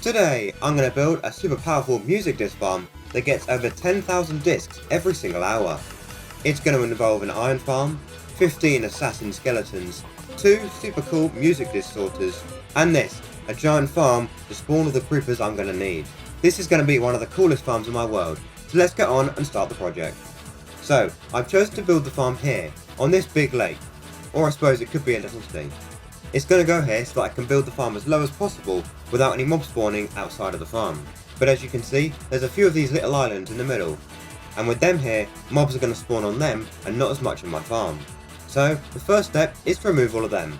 Today, I'm going to build a super powerful music disc farm that gets over 10,000 discs every single hour. It's going to involve an iron farm, 15 assassin skeletons, 2 super cool music disc sorters, and this, a giant farm to spawn all the creepers I'm going to need. This is going to be one of the coolest farms in my world, so let's get on and start the project. So, I've chosen to build the farm here, on this big lake, or I suppose it could be a little sea. It's going to go here so that I can build the farm as low as possible without any mob spawning outside of the farm. But as you can see, there's a few of these little islands in the middle, and with them here, mobs are going to spawn on them and not as much on my farm. So the first step is to remove all of them.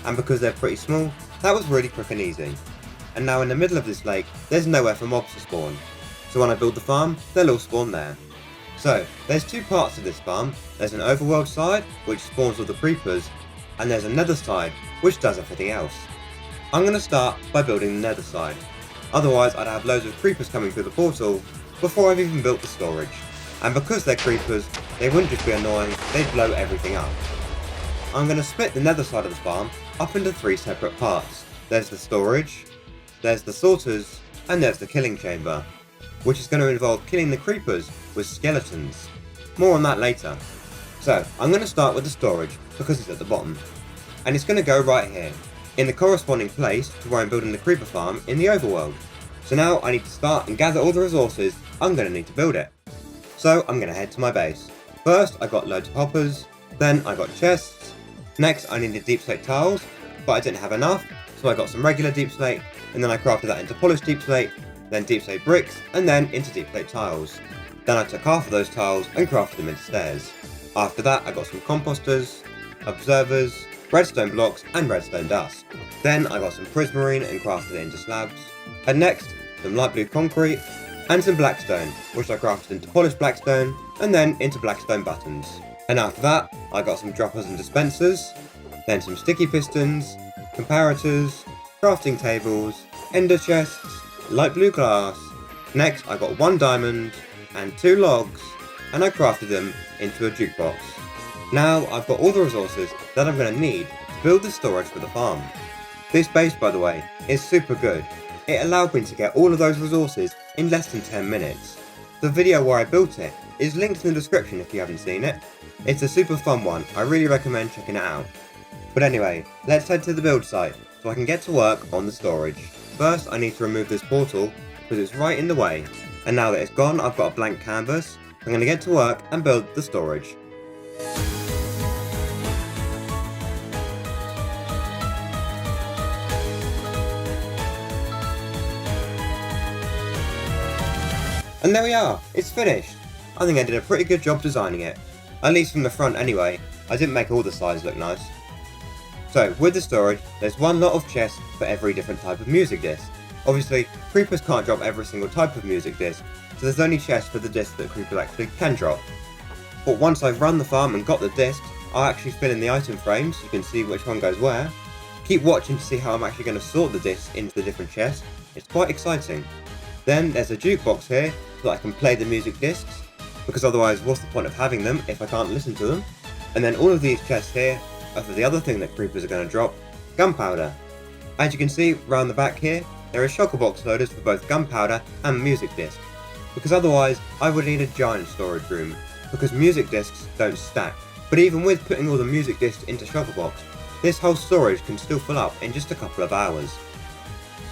And because they're pretty small, that was really quick and easy. And now in the middle of this lake, there's nowhere for mobs to spawn. So when I build the farm, they'll all spawn there. So there's 2 parts of this farm. There's an overworld side, which spawns all the creepers, and there's a nether side, which does everything else. I'm going to start by building the nether side, otherwise I'd have loads of creepers coming through the portal before I've even built the storage. And because they're creepers, they wouldn't just be annoying, they'd blow everything up. I'm going to split the nether side of the farm up into 3 separate parts. There's the storage, there's the sorters, and there's the killing chamber, which is going to involve killing the creepers with skeletons. More on that later. So, I'm going to start with the storage, because it's at the bottom. And it's going to go right here, in the corresponding place to where I'm building the creeper farm in the overworld. So now I need to start and gather all the resources I'm going to need to build it. So I'm going to head to my base. First I got loads of hoppers, then I got chests, next I needed deep slate tiles, but I didn't have enough, so I got some regular deep slate, and then I crafted that into polished deep slate, then deep slate bricks, and then into deep slate tiles. Then I took half of those tiles and crafted them into stairs. After that I got some composters, observers, redstone blocks and redstone dust. Then I got some prismarine and crafted it into slabs. And next, some light blue concrete and some blackstone, which I crafted into polished blackstone and then into blackstone buttons. And after that, I got some droppers and dispensers, then some sticky pistons, comparators, crafting tables, ender chests, light blue glass. Next I got 1 diamond and 2 logs, and I crafted them into a jukebox. Now I've got all the resources that I'm going to need to build the storage for the farm. This base, by the way, is super good. It allowed me to get all of those resources in less than 10 minutes. The video where I built it is linked in the description if you haven't seen it. It's a super fun one, I really recommend checking it out. But anyway, let's head to the build site so I can get to work on the storage. First I need to remove this portal because it's right in the way. And now that it's gone, I've got a blank canvas. I'm going to get to work and build the storage. And there we are, it's finished! I think I did a pretty good job designing it. At least from the front anyway, I didn't make all the sides look nice. So, with the storage, there's 1 lot of chests for every different type of music disc. Obviously, creepers can't drop every single type of music disc, so there's only chests for the discs that creepers actually can drop. But once I've run the farm and got the discs, I'll actually fill in the item frames so you can see which one goes where. Keep watching to see how I'm actually going to sort the discs into the different chests, it's quite exciting. Then there's a jukebox here so that I can play the music discs, because otherwise what's the point of having them if I can't listen to them? And then all of these chests here are for the other thing that creepers are going to drop, gunpowder. As you can see round the back here, there are shulker box loaders for both gunpowder and music discs, because otherwise I would need a giant storage room, because music discs don't stack. But even with putting all the music discs into shulker box, this whole storage can still fill up in just a couple of hours.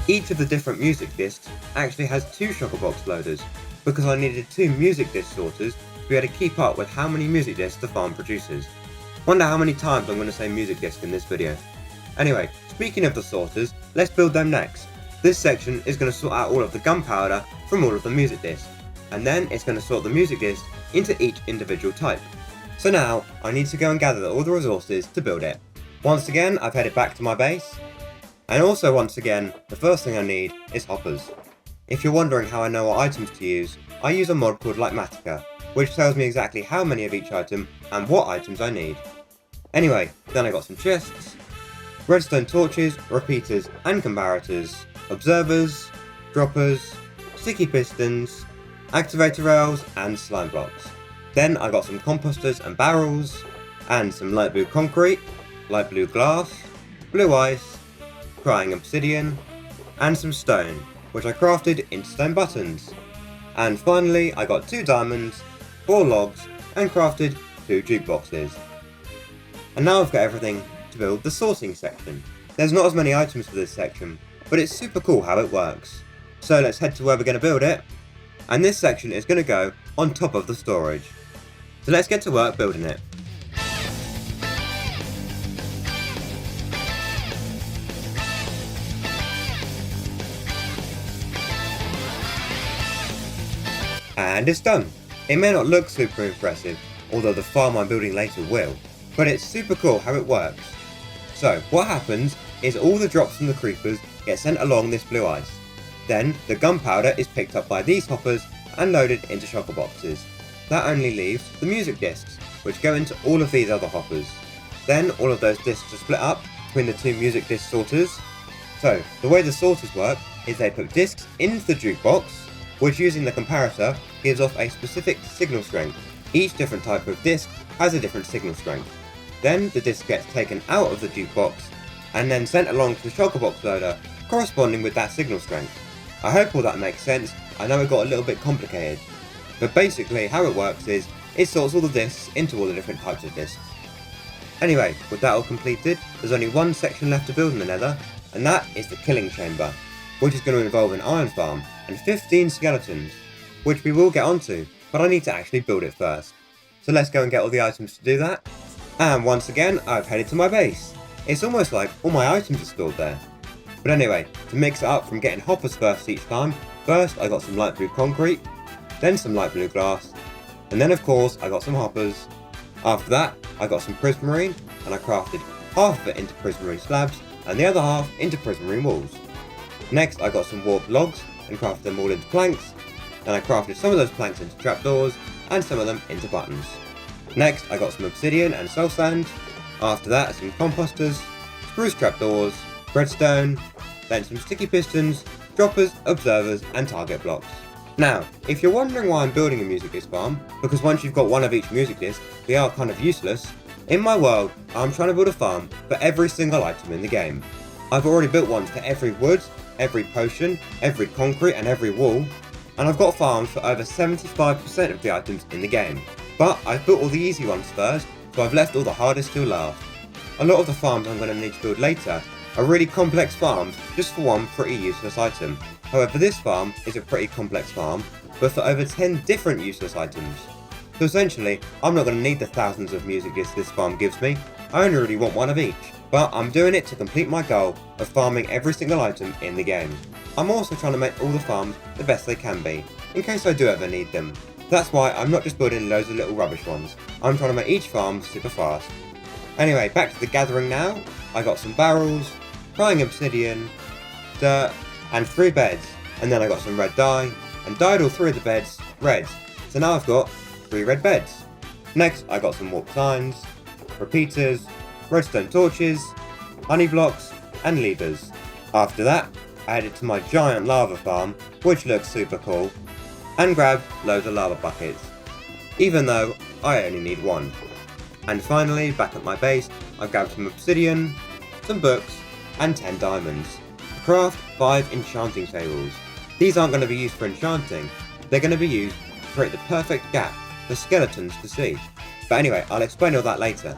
Each of the different music discs actually has 2 shulker box loaders, because I needed 2 music disc sorters to be able to keep up with how many music discs the farm produces. Wonder how many times I'm going to say music disc in this video. Anyway, speaking of the sorters, let's build them next. This section is going to sort out all of the gunpowder from all of the music discs, and then it's going to sort the music disc into each individual type. So now, I need to go and gather all the resources to build it. Once again, I've headed back to my base, and also once again, the first thing I need is hoppers. If you're wondering how I know what items to use, I use a mod called Litematica, which tells me exactly how many of each item and what items I need. Anyway, then I got some chests, redstone torches, repeaters and comparators, observers, droppers, sticky pistons, activator rails and slime blocks. Then I got some composters and barrels, and some light blue concrete, light blue glass, blue ice, crying obsidian, and some stone, which I crafted into stone buttons. And finally, I got 2 diamonds, 4 logs, and crafted 2 jukeboxes. And now I've got everything to build the sorting section. There's not as many items for this section, but it's super cool how it works. So let's head to where we're going to build it. And this section is going to go on top of the storage. So let's get to work building it. And it's done. It may not look super impressive, although the farm I'm building later will, but it's super cool how it works. So what happens is all the drops from the creepers get sent along this blue ice. Then the gunpowder is picked up by these hoppers and loaded into shulker boxes. That only leaves the music discs, which go into all of these other hoppers. Then all of those discs are split up between the 2 music disc sorters. So the way the sorters work is they put discs into the jukebox, which using the comparator gives off a specific signal strength. Each different type of disc has a different signal strength. Then the disc gets taken out of the jukebox and then sent along to the shulker box loader corresponding with that signal strength. I hope all that makes sense. I know it got a little bit complicated, but basically how it works is it sorts all the discs into all the different types of discs. Anyway, with that all completed, there's only one section left to build in the nether, and that is the killing chamber, which is going to involve an iron farm and 15 skeletons, which we will get onto, but I need to actually build it first. So let's go and get all the items to do that. And once again, I've headed to my base. It's almost like all my items are stored there. But anyway, to mix it up from getting hoppers first each time, first I got some light blue concrete, then some light blue glass, and then of course I got some hoppers. After that, I got some prismarine, and I crafted half of it into prismarine slabs, and the other half into prismarine walls. Next I got some warped logs, and crafted them all into planks. Then I crafted some of those planks into trapdoors, and some of them into buttons. Next I got some obsidian and soul sand. After that some composters, spruce trapdoors, redstone, then some sticky pistons, droppers, observers, and target blocks. Now, if you're wondering why I'm building a music disc farm, because once you've got one of each music disc, they are kind of useless, in my world, I'm trying to build a farm for every single item in the game. I've already built ones for every wood, every potion, every concrete, and every wall, and I've got farms for over 75% of the items in the game. But I've built all the easy ones first, so I've left all the hardest till last. A lot of the farms I'm going to need to build later are really complex farms just for one pretty useless item. However, this farm is a pretty complex farm, but for over 10 different useless items. So essentially, I'm not going to need the thousands of music discs this farm gives me, I only really want one of each. But I'm doing it to complete my goal of farming every single item in the game. I'm also trying to make all the farms the best they can be, in case I do ever need them. That's why I'm not just building loads of little rubbish ones, I'm trying to make each farm super fast. Anyway, back to the gathering now. I got some barrels, crying obsidian, dirt, and 3 beds, and then I got some red dye, and dyed all 3 of the beds red, so now I've got 3 red beds. Next I got some warp signs, repeaters, redstone torches, honey blocks, and levers. After that, I headed to my giant lava farm, which looks super cool, and grabbed loads of lava buckets, even though I only need 1. And finally, back at my base, I grabbed some obsidian, some books, and 10 diamonds. To craft 5 enchanting tables. These aren't going to be used for enchanting, they're going to be used to create the perfect gap for skeletons to see. But anyway, I'll explain all that later.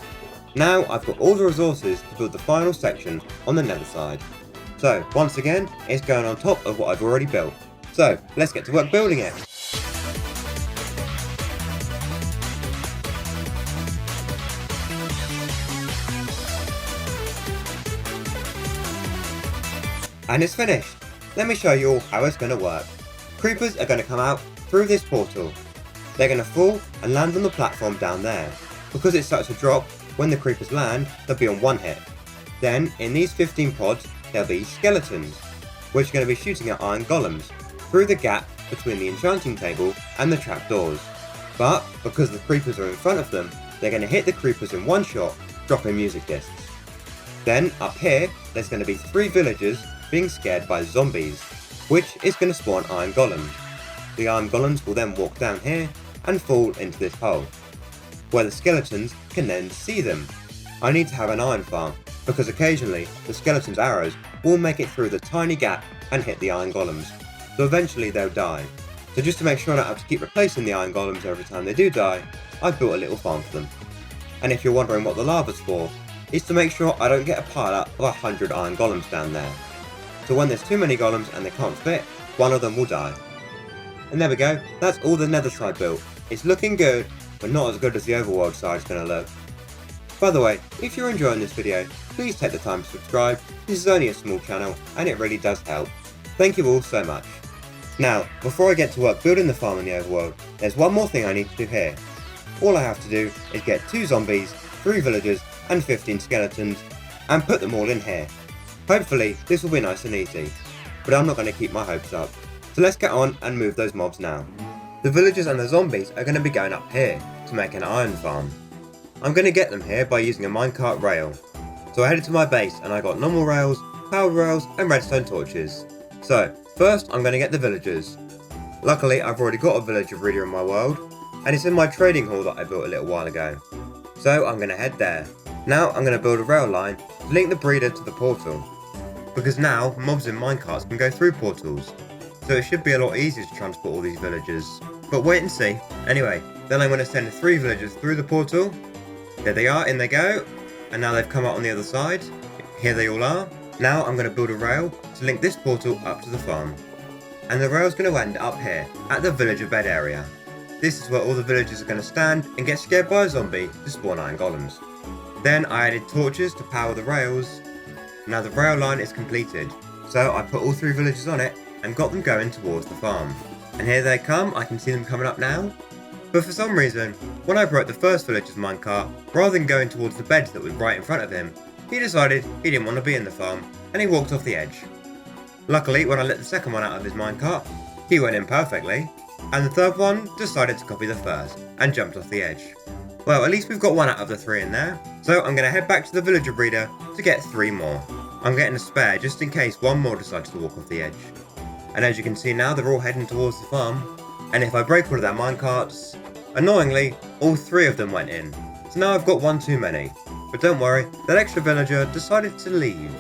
Now I've got all the resources to build the final section on the nether side. So once again, it's going on top of what I've already built. So let's get to work building it. And it's finished. Let me show you all how it's going to work. Creepers are going to come out through this portal. They're going to fall and land on the platform down there. Because it's such a drop, when the creepers land, they'll be on 1 hit. Then, in these 15 pods, there'll be skeletons, which are going to be shooting at iron golems through the gap between the enchanting table and the trapdoors. But, because the creepers are in front of them, they're going to hit the creepers in one shot, dropping music discs. Then, up here, there's going to be 3 villagers being scared by zombies, which is going to spawn iron golems. The iron golems will then walk down here and fall into this hole, where the skeletons can then see them. I need to have an iron farm, because occasionally the skeleton's arrows will make it through the tiny gap and hit the iron golems, so eventually they'll die. So just to make sure I don't have to keep replacing the iron golems every time they do die, I've built a little farm for them. And if you're wondering what the lava's for, it's to make sure I don't get a pile up of 100 iron golems down there. So when there's too many golems and they can't fit, one of them will die. And there we go, that's all the nether side built. It's looking good, but not as good as the overworld side is going to look. By the way, if you're enjoying this video, please take the time to subscribe. This is only a small channel and it really does help. Thank you all so much. Now, before I get to work building the farm in the overworld, there's one more thing I need to do here. All I have to do is get 2 zombies, 3 villagers and 15 skeletons and put them all in here. Hopefully this will be nice and easy, but I'm not going to keep my hopes up. So let's get on and move those mobs now. The villagers and the zombies are going to be going up here to make an iron farm. I'm going to get them here by using a minecart rail. So I headed to my base and I got normal rails, powered rails and redstone torches. So first I'm going to get the villagers. Luckily I've already got a villager breeder in my world and it's in my trading hall that I built a little while ago. So I'm going to head there. Now I'm going to build a rail line to link the breeder to the portal. Because now mobs in minecarts can go through portals. So it should be a lot easier to transport all these villagers. But wait and see. Anyway, then I'm going to send 3 villagers through the portal. There they are, in they go. And now they've come out on the other side. Here they all are. Now I'm going to build a rail to link this portal up to the farm. And the rail's going to end up here, at the villager bed area. This is where all the villagers are going to stand and get scared by a zombie to spawn iron golems. Then I added torches to power the rails. Now the rail line is completed. So I put all 3 villagers on it and got them going towards the farm. And here they come, I can see them coming up now. But for some reason, when I broke the first villager's minecart, rather than going towards the bed that was right in front of him, he decided he didn't want to be in the farm, and he walked off the edge. Luckily, when I let the second one out of his minecart, he went in perfectly, and the third one decided to copy the first, and jumped off the edge. Well, at least we've got 1 out of the 3 in there, so I'm going to head back to the villager breeder to get 3 more. I'm getting a spare just in case one more decides to walk off the edge. And as you can see now, they're all heading towards the farm, and if I break one of their minecarts, annoyingly, all 3 of them went in. So now I've got 1 too many. But don't worry, that extra villager decided to leave.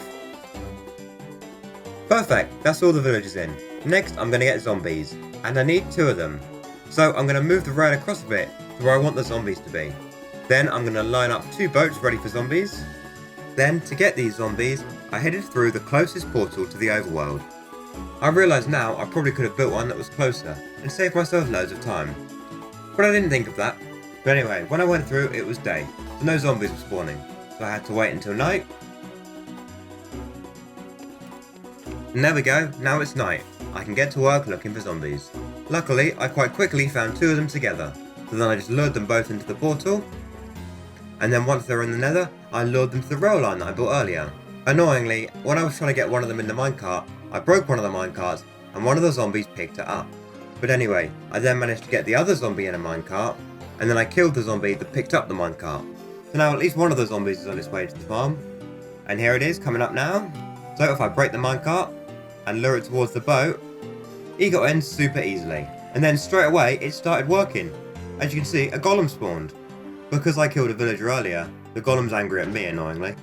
Perfect, that's all the villagers in. Next I'm going to get zombies, and I need 2 of them. So I'm going to move the rail across a bit to where I want the zombies to be. Then I'm going to line up 2 boats ready for zombies. Then to get these zombies, I headed through the closest portal to the overworld. I realise now I probably could have built one that was closer and saved myself loads of time. But I didn't think of that. But anyway, when I went through it was day, so no zombies were spawning. So I had to wait until night. And there we go, now it's night. I can get to work looking for zombies. Luckily, I quite quickly found 2 of them together. So then I just lured them both into the portal. And then once they were in the nether, I lured them to the rail line that I built earlier. Annoyingly, when I was trying to get one of them in the minecart, I broke one of the minecarts and one of the zombies picked it up. But anyway, I then managed to get the other zombie in a minecart, and then I killed the zombie that picked up the minecart. So now at least one of the zombies is on its way to the farm. And here it is, coming up now. So if I break the minecart and lure it towards the boat, he got in super easily. And then straight away, it started working. As you can see, a golem spawned. Because I killed a villager earlier, the golem's angry at me annoyingly.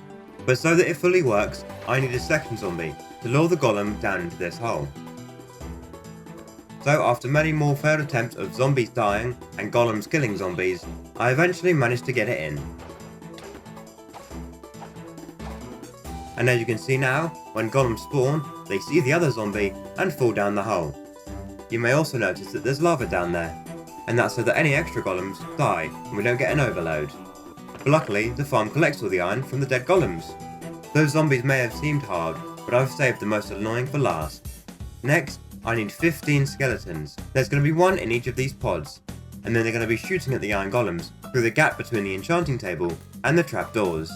But so that it fully works, I need a second zombie to lure the golem down into this hole. So after many more failed attempts of zombies dying and golems killing zombies, I eventually managed to get it in. And as you can see now, when golems spawn, they see the other zombie and fall down the hole. You may also notice that there's lava down there, and that's so that any extra golems die and we don't get an overload. But luckily, the farm collects all the iron from the dead golems. Those zombies may have seemed hard, but I've saved the most annoying for last. Next, I need 15 skeletons. There's going to be 1 in each of these pods, and then they're going to be shooting at the iron golems through the gap between the enchanting table and the trapdoors.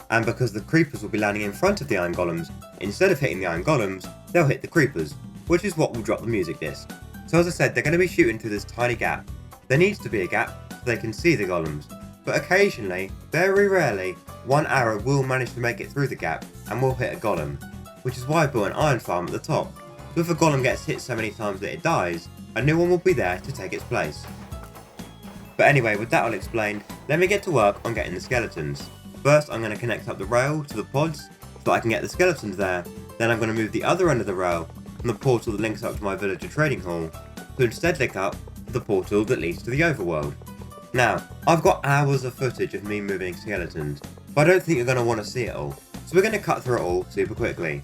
And because the creepers will be landing in front of the iron golems, instead of hitting the iron golems, they'll hit the creepers, which is what will drop the music disc. So as I said, they're going to be shooting through this tiny gap. There needs to be a gap so they can see the golems, but occasionally, very rarely, 1 arrow will manage to make it through the gap and will hit a golem, which is why I built an iron farm at the top. So if a golem gets hit so many times that it dies, a new one will be there to take its place. But anyway, with that all explained, let me get to work on getting the skeletons. First I'm going to connect up the rail to the pods so that I can get the skeletons there. Then I'm going to move the other end of the rail from the portal that links up to my villager trading hall to instead link up to the portal that leads to the overworld. Now, I've got hours of footage of me moving skeletons, but I don't think you're going to want to see it all, so we're going to cut through it all super quickly.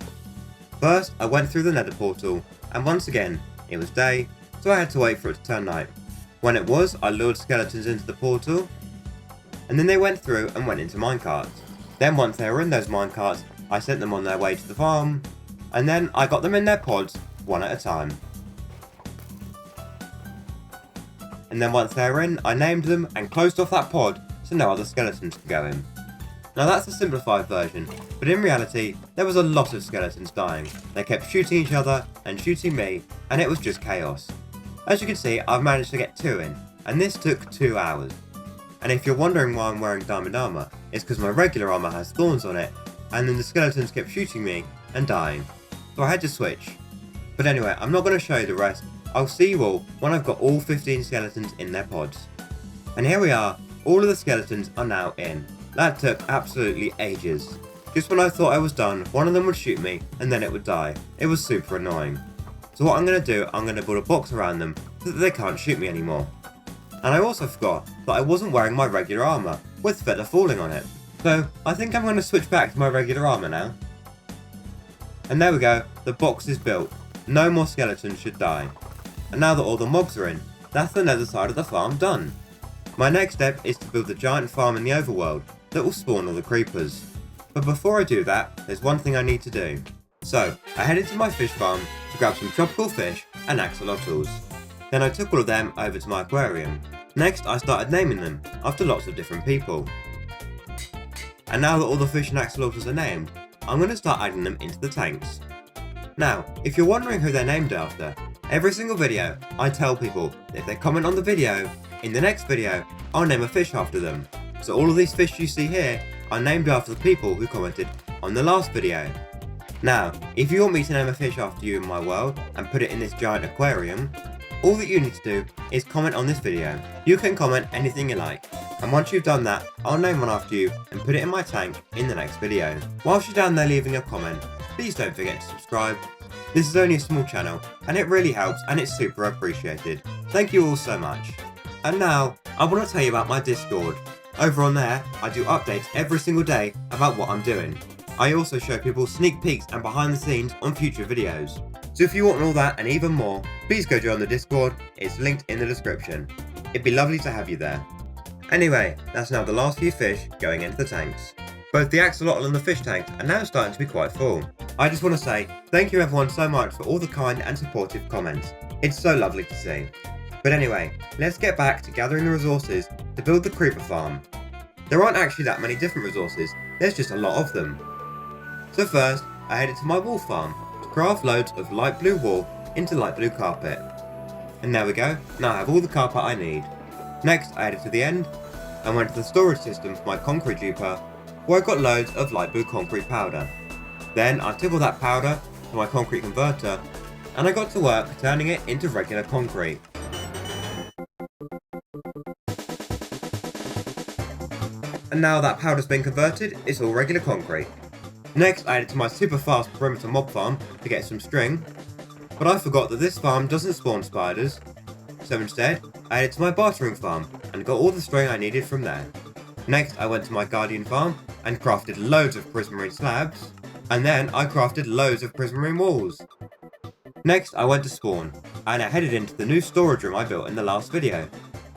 First, I went through the nether portal, and once again, it was day, so I had to wait for it to turn night. When it was, I lured skeletons into the portal, and then they went through and went into minecarts. Then once they were in those minecarts, I sent them on their way to the farm, and then I got them in their pods, one at a time. And then once they were in, I named them and closed off that pod so no other skeletons could go in. Now that's a simplified version, but in reality, there was a lot of skeletons dying. They kept shooting each other and shooting me, and it was just chaos. As you can see, I've managed to get 2 in, and this took 2 hours. And if you're wondering why I'm wearing diamond armour, it's because my regular armour has thorns on it, and then the skeletons kept shooting me and dying. So I had to switch. But anyway, I'm not going to show you the rest. I'll see you all when I've got all 15 skeletons in their pods. And here we are, all of the skeletons are now in. That took absolutely ages. Just when I thought I was done, one of them would shoot me and then it would die. It was super annoying. So what I'm going to do, I'm going to build a box around them so that they can't shoot me anymore. And I also forgot that I wasn't wearing my regular armour, with feather falling on it. So I think I'm going to switch back to my regular armour now. And there we go, the box is built. No more skeletons should die. And now that all the mobs are in, that's the nether side of the farm done. My next step is to build the giant farm in the overworld that will spawn all the creepers. But before I do that, there's one thing I need to do. So, I headed to my fish farm to grab some tropical fish and axolotls. Then I took all of them over to my aquarium. Next, I started naming them after lots of different people. And now that all the fish and axolotls are named, I'm going to start adding them into the tanks. Now, if you're wondering who they're named after, every single video I tell people that if they comment on the video, in the next video, I'll name a fish after them. So all of these fish you see here are named after the people who commented on the last video. Now, if you want me to name a fish after you in my world and put it in this giant aquarium, all that you need to do is comment on this video. You can comment anything you like, and once you've done that, I'll name one after you and put it in my tank in the next video. Whilst you're down there leaving a comment, please don't forget to subscribe. This is only a small channel, and it really helps and it's super appreciated. Thank you all so much. And now, I want to tell you about my Discord. Over on there, I do updates every single day about what I'm doing. I also show people sneak peeks and behind the scenes on future videos. So if you want all that and even more, please go join the Discord, it's linked in the description. It'd be lovely to have you there. Anyway, that's now the last few fish going into the tanks. Both the axolotl and the fish tanks are now starting to be quite full. I just want to say thank you everyone so much for all the kind and supportive comments. It's so lovely to see. But anyway, let's get back to gathering the resources to build the creeper farm. There aren't actually that many different resources, there's just a lot of them. So first, I headed to my wool farm to craft loads of light blue wool into light blue carpet. And there we go, now I have all the carpet I need. Next, I headed to the end and went to the storage system for my concrete duper, where I got loads of light blue concrete powder. Then I took all that powder to my concrete converter and I got to work turning it into regular concrete. And now that powder's been converted, it's all regular concrete. Next, I added to my super fast perimeter mob farm to get some string, but I forgot that this farm doesn't spawn spiders, so instead, I added to my bartering farm and got all the string I needed from there. Next, I went to my guardian farm and crafted loads of prismarine slabs, and then I crafted loads of prismarine walls. Next, I went to spawn, and I headed into the new storage room I built in the last video.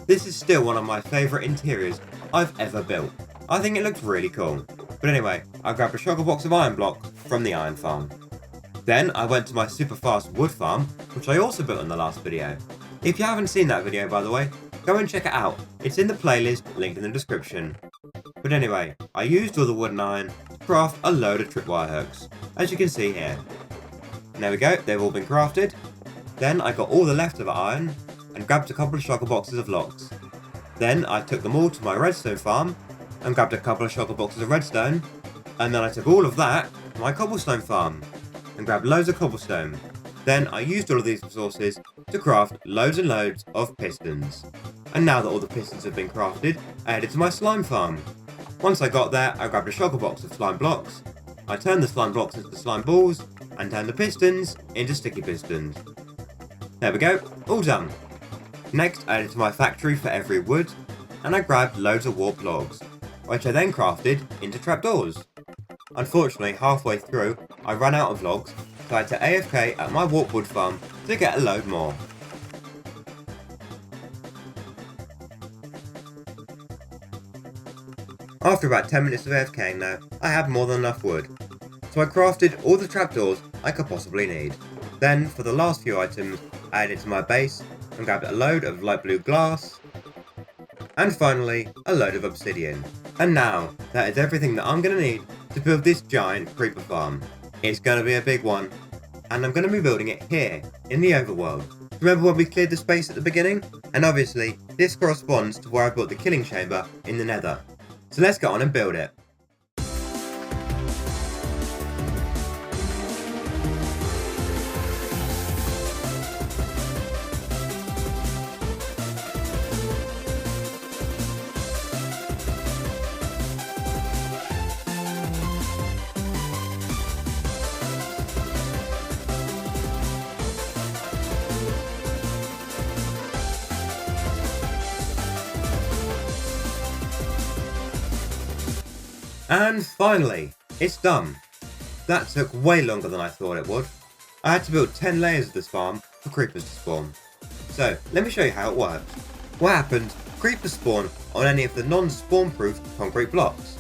This is still one of my favourite interiors I've ever built. I think it looks really cool. But anyway, I grabbed a shulker box of iron blocks from the iron farm. Then I went to my super fast wood farm, which I also built in the last video. If you haven't seen that video by the way, go and check it out. It's in the playlist linked in the description. But anyway, I used all the wood and iron to craft a load of tripwire hooks, as you can see here. And there we go, they've all been crafted. Then I got all the leftover iron and grabbed a couple of shulker boxes of logs. Then I took them all to my redstone farm and grabbed a couple of shulker boxes of redstone, and then I took all of that to my cobblestone farm and grabbed loads of cobblestone. Then I used all of these resources to craft loads and loads of pistons. And now that all the pistons have been crafted, I headed to my slime farm. Once I got there, I grabbed a shulker box of slime blocks, I turned the slime blocks into slime balls, and turned the pistons into sticky pistons. There we go, all done. Next I added to my factory for every wood, and I grabbed loads of warp logs, which I then crafted into trapdoors. Unfortunately, halfway through, I ran out of logs, so I had to AFK at my warp wood farm to get a load more. After about 10 minutes of AFKing now, I had more than enough wood, so I crafted all the trapdoors I could possibly need. Then, for the last few items, I added to my base and grabbed a load of light blue glass, and finally, a load of obsidian. And now, that is everything that I'm going to need to build this giant creeper farm. It's going to be a big one, and I'm going to be building it here, in the Overworld. Remember when we cleared the space at the beginning? And obviously, this corresponds to where I built the killing chamber in the nether. So let's get on and build it. And finally, it's done. That took way longer than I thought it would. I had to build 10 layers of this farm for creepers to spawn. So, let me show you how it works. What happened, creepers spawn on any of the non-spawn-proof concrete blocks.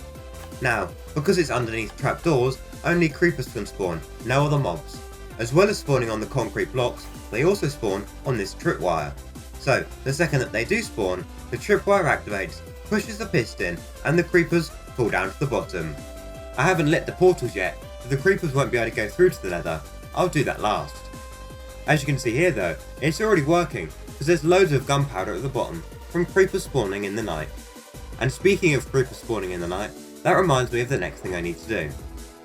Now, because it's underneath trapdoors, only creepers can spawn, no other mobs. As well as spawning on the concrete blocks, they also spawn on this tripwire. So, the second that they do spawn, the tripwire activates, pushes the piston, and the creepers fall down to the bottom. I haven't lit the portals yet, so the creepers won't be able to go through to the nether. I'll do that last. As you can see here though, it's already working, because there's loads of gunpowder at the bottom from creepers spawning in the night. And speaking of creepers spawning in the night, that reminds me of the next thing I need to do.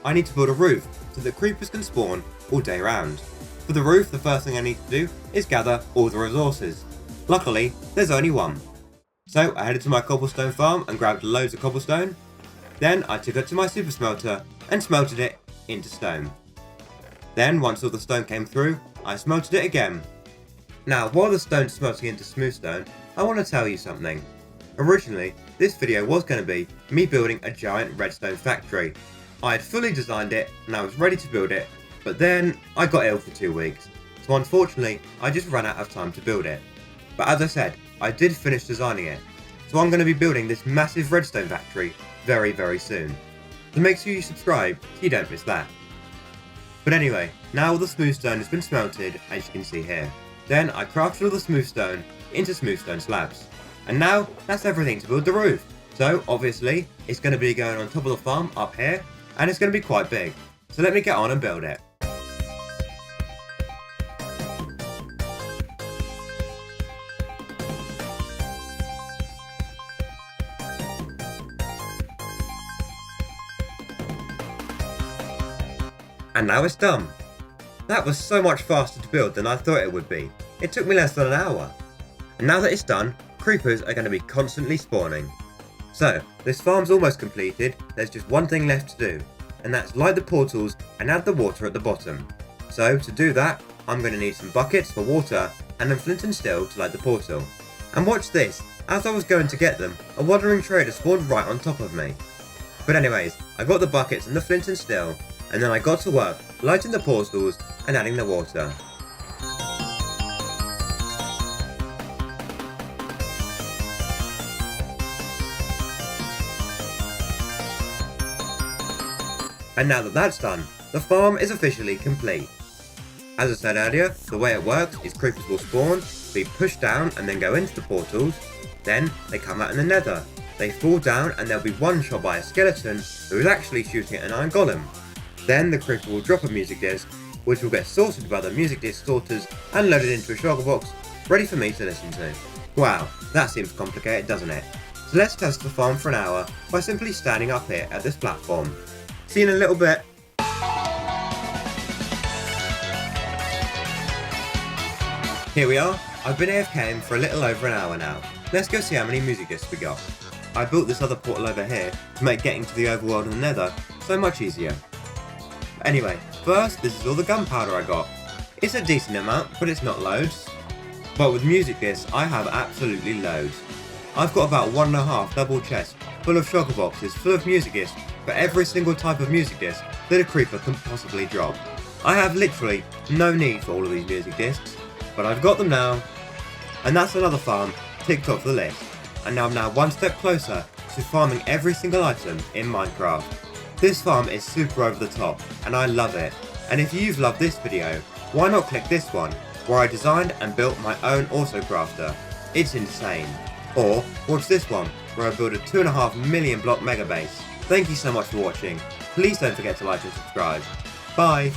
I need to build a roof so that creepers can spawn all day round. For the roof, the first thing I need to do is gather all the resources. Luckily, there's only one. So I headed to my cobblestone farm and grabbed loads of cobblestone. Then I took it to my super smelter and smelted it into stone. Then once all the stone came through, I smelted it again. Now while the stone's smelting into smooth stone, I want to tell you something. Originally, this video was going to be me building a giant redstone factory. I had fully designed it and I was ready to build it, but then I got ill for 2 weeks. So unfortunately, I just ran out of time to build it. But as I said, I did finish designing it. So I'm going to be building this massive redstone factory very, very soon. So make sure you subscribe so you don't miss that. But anyway, now all the smooth stone has been smelted, as you can see here. Then I crafted all the smooth stone into smooth stone slabs. And now that's everything to build the roof. So obviously, it's going to be going on top of the farm up here, and it's going to be quite big. So let me get on and build it. And now it's done. That was so much faster to build than I thought it would be. It took me less than an hour. And now that it's done, creepers are going to be constantly spawning. So, this farm's almost completed, there's just one thing left to do, and that's light the portals and add the water at the bottom. So, to do that, I'm going to need some buckets for water and then flint and steel to light the portal. And watch this, as I was going to get them, a wandering trader spawned right on top of me. But anyways, I got the buckets and the flint and steel, and then I got to work lighting the portals and adding the water. And now that that's done, the farm is officially complete. As I said earlier, the way it works is creepers will spawn, be pushed down and then go into the portals, then they come out in the nether. They fall down and they'll be one shot by a skeleton who is actually shooting at an iron golem. Then the creeper will drop a music disc, which will get sorted by the music disc sorters and loaded into a shulker box, ready for me to listen to. Wow, that seems complicated, doesn't it? So let's test the farm for an hour by simply standing up here at this platform. See you in a little bit. Here we are. I've been AFKing for a little over an hour now. Let's go see how many music discs we got. I built this other portal over here to make getting to the overworld and the nether so much easier. Anyway, first, this is all the gunpowder I got. It's a decent amount, but it's not loads. But with music discs, I have absolutely loads. I've got about 1.5 double chests full of shulker boxes full of music discs for every single type of music disc that a creeper can possibly drop. I have literally no need for all of these music discs, but I've got them now. And that's another farm ticked off the list. And now I'm now one step closer to farming every single item in Minecraft. This farm is super over the top, and I love it. And if you've loved this video, why not click this one, where I designed and built my own auto crafter. It's insane. Or watch this one, where I built a 2.5 million block mega base. Thank you so much for watching. Please don't forget to like and subscribe. Bye!